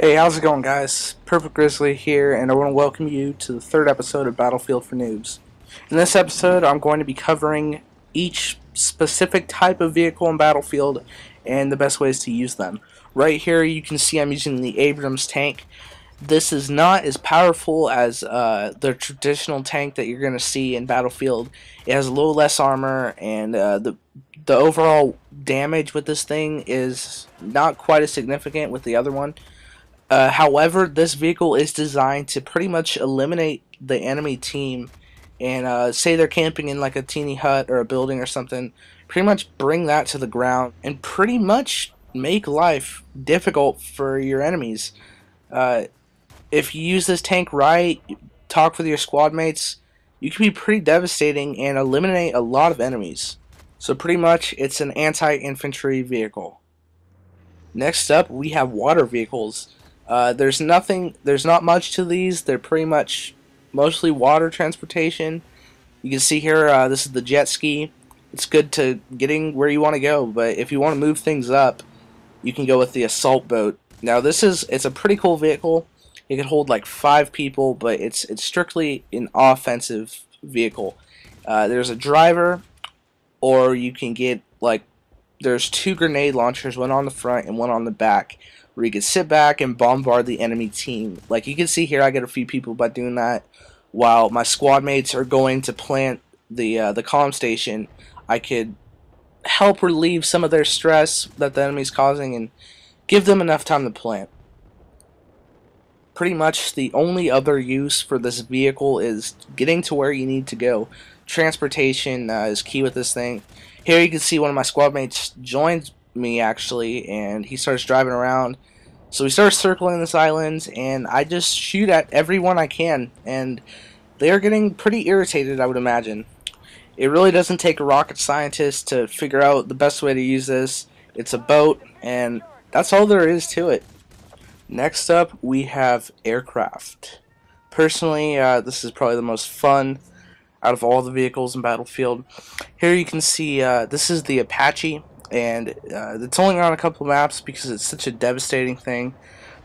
Hey, how's it going, guys? Perfect Grizzly here, and I want to welcome you to the third episode of Battlefield for Noobs. In this episode, I'm going to be covering each specific type of vehicle in Battlefield and the best ways to use them. Right here, you can see I'm using the Abrams tank. This is not as powerful as the traditional tank that you're going to see in Battlefield. It has a little less armor, and the overall damage with this thing is not quite as significant with the other one. However, this vehicle is designed to pretty much eliminate the enemy team and say they're camping in like a teeny hut or a building or something, pretty much bring that to the ground and pretty much make life difficult for your enemies. Uh, if you use this tank right, talk with your squad mates, you can be pretty devastating and eliminate a lot of enemies. So pretty much it's an anti-infantry vehicle. Next up, we have water vehicles. There's not much to these. They're pretty much mostly water transportation. You can see here, this is the jet ski. It's good to getting where you want to go, but if you want to move things up, you can go with the assault boat. Now it's a pretty cool vehicle. It can hold like 5 people, but it's strictly an offensive vehicle. There's a driver, or you can get like there's 2 grenade launchers, one on the front and one on the back, where you can sit back and bombard the enemy team. Like you can see here, I get a few people by doing that, while my squad mates are going to plant the comm station. I could help relieve some of their stress that the enemy's causing and give them enough time to plant. Pretty much the only other use for this vehicle is getting to where you need to go. Transportation is key with this thing. Here you can see one of my squad mates joined me actually, and he starts driving around. So we start circling this island, and I just shoot at everyone I can, and they're getting pretty irritated, I would imagine. It really doesn't take a rocket scientist to figure out the best way to use this. It's a boat, and that's all there is to it. Next up, we have aircraft. Personally, this is probably the most fun out of all the vehicles in Battlefield. Here you can see this is the Apache, and it's only on a couple maps because it's such a devastating thing.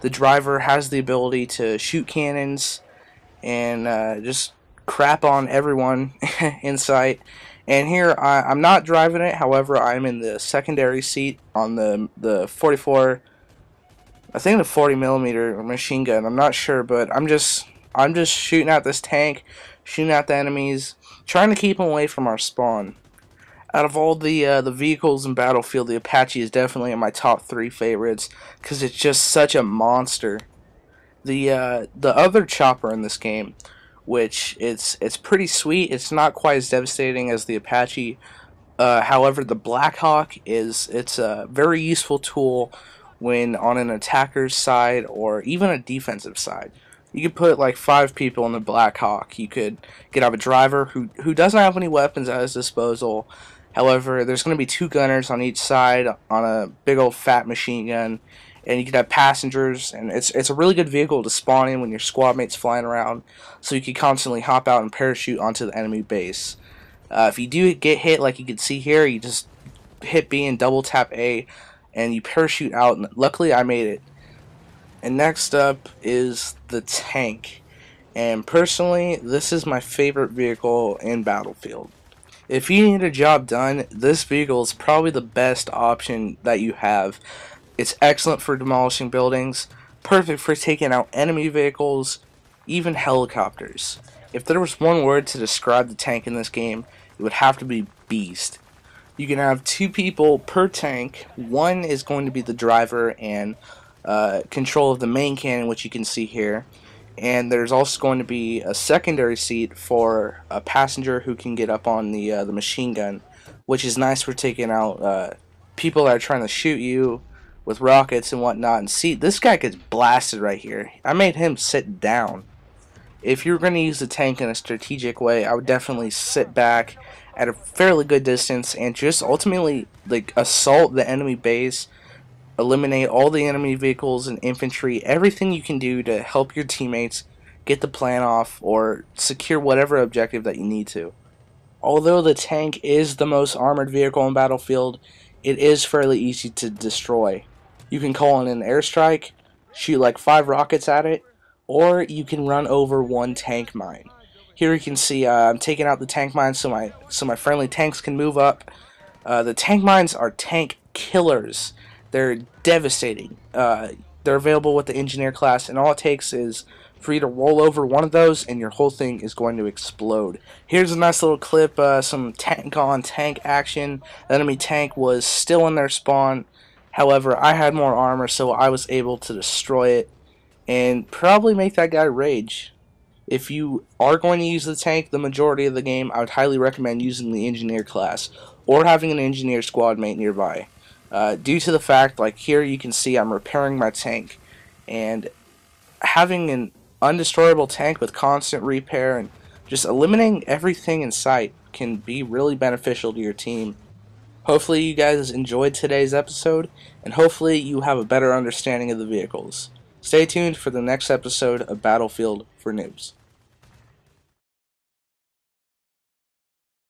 The driver has the ability to shoot cannons and just crap on everyone in sight. And here I'm not driving it, however I'm in the secondary seat on the 44, I think the 40mm machine gun. I'm not sure, but I'm just shooting at this tank, shooting at the enemies, trying to keep them away from our spawn. Out of all the vehicles in Battlefield, the Apache is definitely in my top 3 favorites because it's just such a monster. The other chopper in this game, which it's pretty sweet. It's not quite as devastating as the Apache. However, the Black Hawk it's a very useful tool when on an attacker's side or even a defensive side. You could put like 5 people in the Black Hawk. You could have a driver who doesn't have any weapons at his disposal. However, there's going to be 2 gunners on each side on a big old fat machine gun, and you could have passengers, and it's a really good vehicle to spawn in when your squad mates flying around, so you can constantly hop out and parachute onto the enemy base. If you do get hit, like you can see here, you just hit B and double tap A, and you parachute out, and luckily I made it. And next up is the tank, and personally, this is my favorite vehicle in Battlefield. If you need a job done, this vehicle is probably the best option that you have. It's excellent for demolishing buildings, perfect for taking out enemy vehicles, even helicopters. If there was one word to describe the tank in this game, it would have to be beast. You can have 2 people per tank. One is going to be the driver and control of the main cannon, which you can see here. And there's also going to be a secondary seat for a passenger who can get up on the machine gun, which is nice for taking out people that are trying to shoot you with rockets and whatnot. And see, this guy gets blasted right here. I made him sit down. If you're going to use the tank in a strategic way, I would definitely sit back at a fairly good distance and just ultimately like assault the enemy base. Eliminate all the enemy vehicles and infantry, everything you can do to help your teammates get the plan off or secure whatever objective that you need to. Although the tank is the most armored vehicle in Battlefield, it is fairly easy to destroy. You can call in an airstrike, shoot like 5 rockets at it, or you can run over one tank mine. Here you can see I'm taking out the tank mine so my friendly tanks can move up. The tank mines are tank killers. They're devastating. They're available with the engineer class, and all it takes is for you to roll over one of those, and your whole thing is going to explode. Here's a nice little clip, some tank on tank action. The enemy tank was still in their spawn. However, I had more armor, so I was able to destroy it and probably make that guy rage. If you are going to use the tank the majority of the game, I would highly recommend using the engineer class or having an engineer squad mate nearby. Due to the fact, like here you can see I'm repairing my tank, and having an undestroyable tank with constant repair and just eliminating everything in sight can be really beneficial to your team. Hopefully you guys enjoyed today's episode, and hopefully you have a better understanding of the vehicles. Stay tuned for the next episode of Battlefield for Noobs.